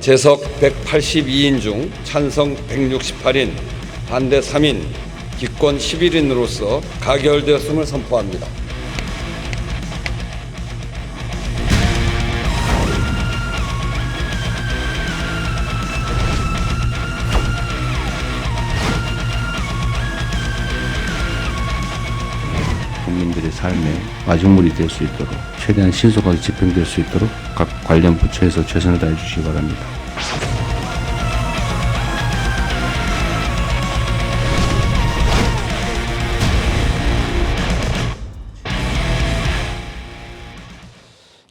재석 182인 중 찬성 168인, 반대 3인, 기권 11인으로서 가결되었음을 선포합니다. 국민들의 삶에 마중물이 될 수 있도록 최대한 신속하게 집행될 수 있도록 각 관련 부처에서 최선을 다해 주시기 바랍니다.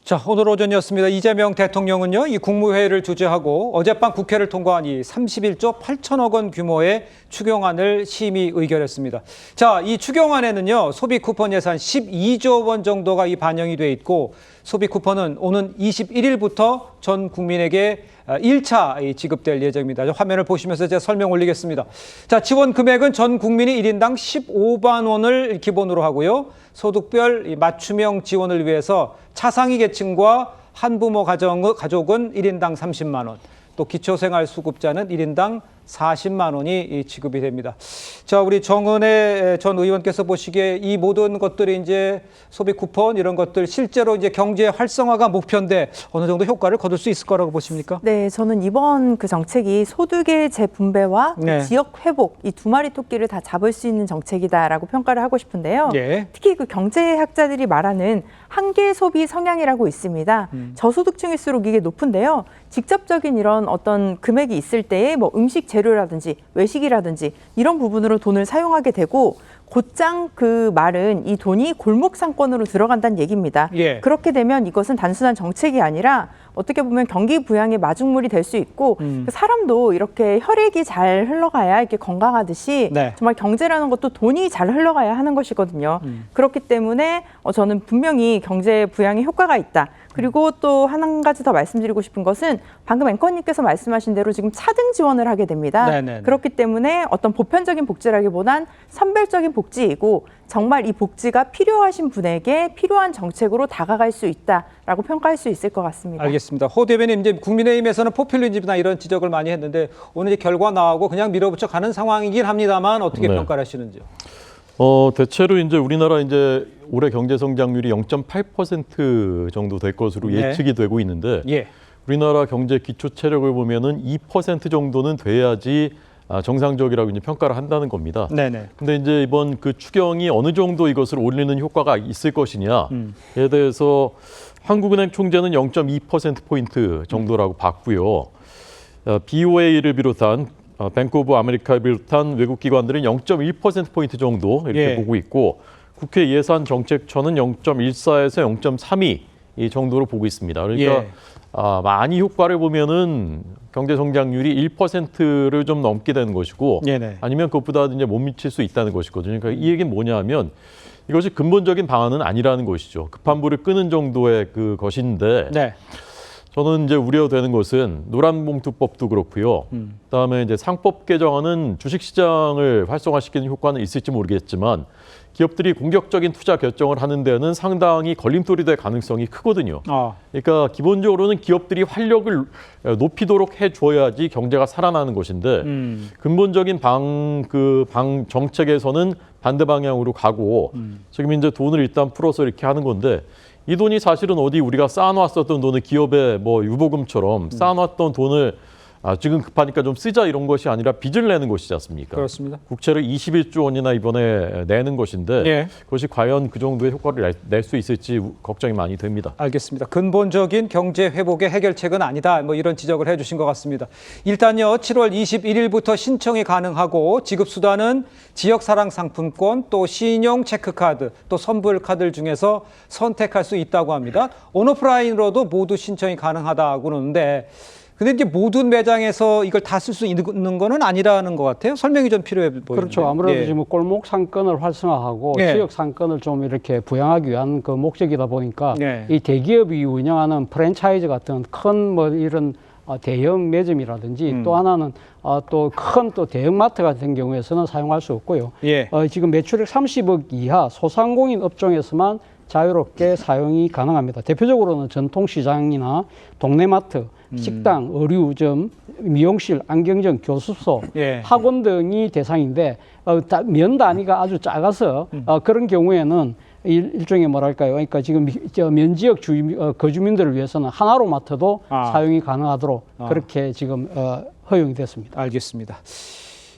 자, 오늘 오전이었습니다. 이재명 대통령은요, 이 국무회의를 주재하고 어젯밤 국회를 통과한 이 31조 8천억 원 규모의 추경안을 심의 의결했습니다. 자, 이 추경안에는요, 소비 쿠폰 예산 12조 원 정도가 이 반영이 돼 있고, 소비 쿠폰은 오는 21일부터 전 국민에게 1차 지급될 예정입니다. 화면을 보시면서 제가 설명 올리겠습니다. 자, 지원 금액은 전 국민이 1인당 15만 원을 기본으로 하고요. 소득별 맞춤형 지원을 위해서 차상위 계층과 한부모 가족은 1인당 30만 원, 또 기초생활수급자는 1인당 40만 원이 지급이 됩니다. 자, 우리 정은혜 전 의원께서 보시기에 이 모든 것들이 이제 소비 쿠폰 이런 것들 실제로 이제 경제 활성화가 목표인데 어느 정도 효과를 거둘 수 있을 거라고 보십니까? 네, 저는 이번 그 정책이 소득의 재분배와 네. 지역 회복 이 두 마리 토끼를 다 잡을 수 있는 정책이다라고 평가를 하고 싶은데요. 예. 특히 그 경제학자들이 말하는 한계 소비 성향이라고 있습니다. 저소득층일수록 이게 높은데요. 직접적인 이런 어떤 금액이 있을 때에 뭐 음식 재료라든지 외식이라든지 이런 부분으로 돈을 사용하게 되고 곧장 그 말은 이 돈이 골목 상권으로 들어간다는 얘기입니다. 예. 그렇게 되면 이것은 단순한 정책이 아니라 어떻게 보면 경기 부양의 마중물이 될 수 있고 그 사람도 이렇게 혈액이 잘 흘러가야 이렇게 건강하듯이 네. 정말 경제라는 것도 돈이 잘 흘러가야 하는 것이거든요. 그렇기 때문에 저는 분명히 경제 부양에 효과가 있다. 그리고 또 한 가지 더 말씀드리고 싶은 것은 방금 앵커님께서 말씀하신 대로 지금 차등 지원을 하게 됩니다. 네네네. 그렇기 때문에 어떤 보편적인 복지라기보단 선별적인 복지이고 정말 이 복지가 필요하신 분에게 필요한 정책으로 다가갈 수 있다라고 평가할 수 있을 것 같습니다. 알겠습니다. 호 대변인, 이제 국민의힘에서는 포퓰리즘이나 이런 지적을 많이 했는데 오늘 이제 결과 나오고 그냥 밀어붙여 가는 상황이긴 합니다만 어떻게 네. 평가를 하시는지요? 대체로 이제 우리나라 이제 올해 경제 성장률이 0.8% 정도 될 것으로 네. 예측이 되고 있는데 예. 우리나라 경제 기초 체력을 보면은 2% 정도는 돼야지 정상적이라고 이제 평가를 한다는 겁니다. 네네. 근데 이제 이번 그 추경이 어느 정도 이것을 올리는 효과가 있을 것이냐에 대해서 한국은행 총재는 0.2%포인트 정도라고 봤고요. BOA를 비롯한 뱅크 오브 아메리카를 비롯한 외국 기관들은 0.1%포인트 정도 이렇게 예. 보고 있고 국회 예산정책처는 0.14에서 0.32 이 정도로 보고 있습니다. 그러니까 예. 많이 효과를 보면은 경제 성장률이 1%를 좀 넘게 되는 것이고 네네. 아니면 그것보다 이제 못 미칠 수 있다는 것이거든요. 그러니까 이 얘기는 뭐냐면 이것이 근본적인 방안은 아니라는 것이죠. 급한 불을 끄는 정도의 그 것인데 네. 저는 이제 우려되는 것은 노란봉투법도 그렇고요. 그다음에 이제 상법 개정안은 주식시장을 활성화시키는 효과는 있을지 모르겠지만 기업들이 공격적인 투자 결정을 하는 데는 상당히 걸림돌이 될 가능성이 크거든요. 그러니까 기본적으로는 기업들이 활력을 높이도록 해줘야지 경제가 살아나는 것인데 근본적인 방 정책에서는 반대 방향으로 가고 지금 이제 돈을 일단 풀어서 이렇게 하는 건데 이 돈이 사실은 어디 우리가 쌓아놨었던 돈을 기업에 뭐 유보금처럼 쌓아놨던 돈을 지금 급하니까 좀 쓰자 이런 것이 아니라 빚을 내는 것이지 않습니까? 그렇습니다. 국채를 21조 원이나 이번에 내는 것인데 예. 그것이 과연 그 정도의 효과를 낼 수 있을지 걱정이 많이 됩니다. 알겠습니다. 근본적인 경제 회복의 해결책은 아니다. 뭐 이런 지적을 해주신 것 같습니다. 일단요, 7월 21일부터 신청이 가능하고 지급 수단은 지역사랑 상품권, 또 신용 체크카드, 또 선불카드 중에서 선택할 수 있다고 합니다. 온오프라인으로도 모두 신청이 가능하다고 그러는데. 근데 이제 모든 매장에서 이걸 다 쓸 수 있는 거는 아니라는 것 같아요. 설명이 좀 필요해 보이는데. 그렇죠. 아무래도 지금 골목 상권을 활성화하고 지역 상권을 좀 이렇게 부양하기 위한 그 목적이다 보니까 이 대기업이 운영하는 프랜차이즈 같은 큰 뭐 이런 대형 매점이라든지 또 하나는 또 큰 또 대형마트 같은 경우에서는 사용할 수 없고요. 지금 매출액 30억 이하 소상공인 업종에서만 자유롭게 사용이 가능합니다. 대표적으로는 전통시장이나 동네마트, 식당, 의류점, 미용실, 안경점, 교습소, 예. 학원 등이 대상인데 면 단위가 아주 작아서 그런 경우에는 일종의 뭐랄까요? 그러니까 지금 면 지역 거주민들을 위해서는 하나로 마트도 사용이 가능하도록 그렇게 지금 허용이 됐습니다. 알겠습니다.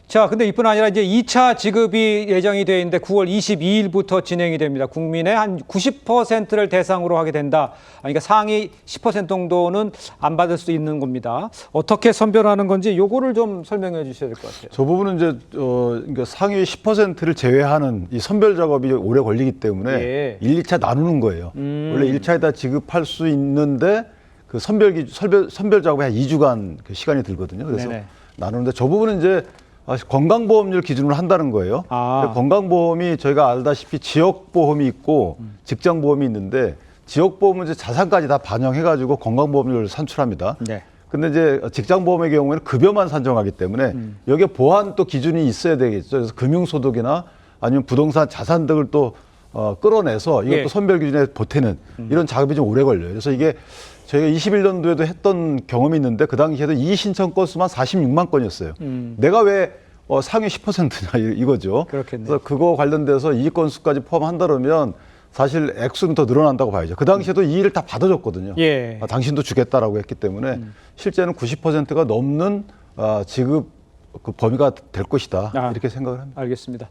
자, 근데 이뿐 아니라 이제 2차 지급이 예정이 되어 있는데 9월 22일부터 진행이 됩니다. 국민의 한 90%를 대상으로 하게 된다. 그러니까 상위 10% 정도는 안 받을 수 있는 겁니다. 어떻게 선별하는 건지 요거를 좀 설명해 주셔야 될 것 같아요. 저 부분은 이제 그러니까 상위 10%를 제외하는 이 선별 작업이 오래 걸리기 때문에 예. 1, 2차 나누는 거예요. 원래 1차에다 지급할 수 있는데 그 선별 작업에 한 2주간 그 시간이 들거든요. 그래서 네네. 나누는데 저 부분은 이제 건강보험료를 기준으로 한다는 거예요. 건강보험이 저희가 알다시피 지역보험이 있고 직장보험이 있는데 지역보험은 이제 자산까지 다 반영해가지고 건강보험료를 산출합니다. 네. 근데 이제 직장보험의 경우에는 급여만 산정하기 때문에 여기에 보완 또 기준이 있어야 되겠죠. 그래서 금융소득이나 아니면 부동산 자산 등을 또 끌어내서 이것도 예. 선별 기준에 보태는 이런 작업이 좀 오래 걸려요. 그래서 이게 저희가 21년도에도 했던 경험이 있는데 그 당시에도 이 신청 건수만 46만 건이었어요. 내가 왜 상위 10%냐 이거죠. 그렇겠네요. 그래서 그거 관련돼서 이 건수까지 포함한다 그러면 사실 액수는 더 늘어난다고 봐야죠. 그 당시에도 이 일을 다 받아줬거든요. 예. 당신도 주겠다라고 했기 때문에 실제는 90%가 넘는 지급 그 범위가 될 것이다. 이렇게 생각을 합니다. 알겠습니다.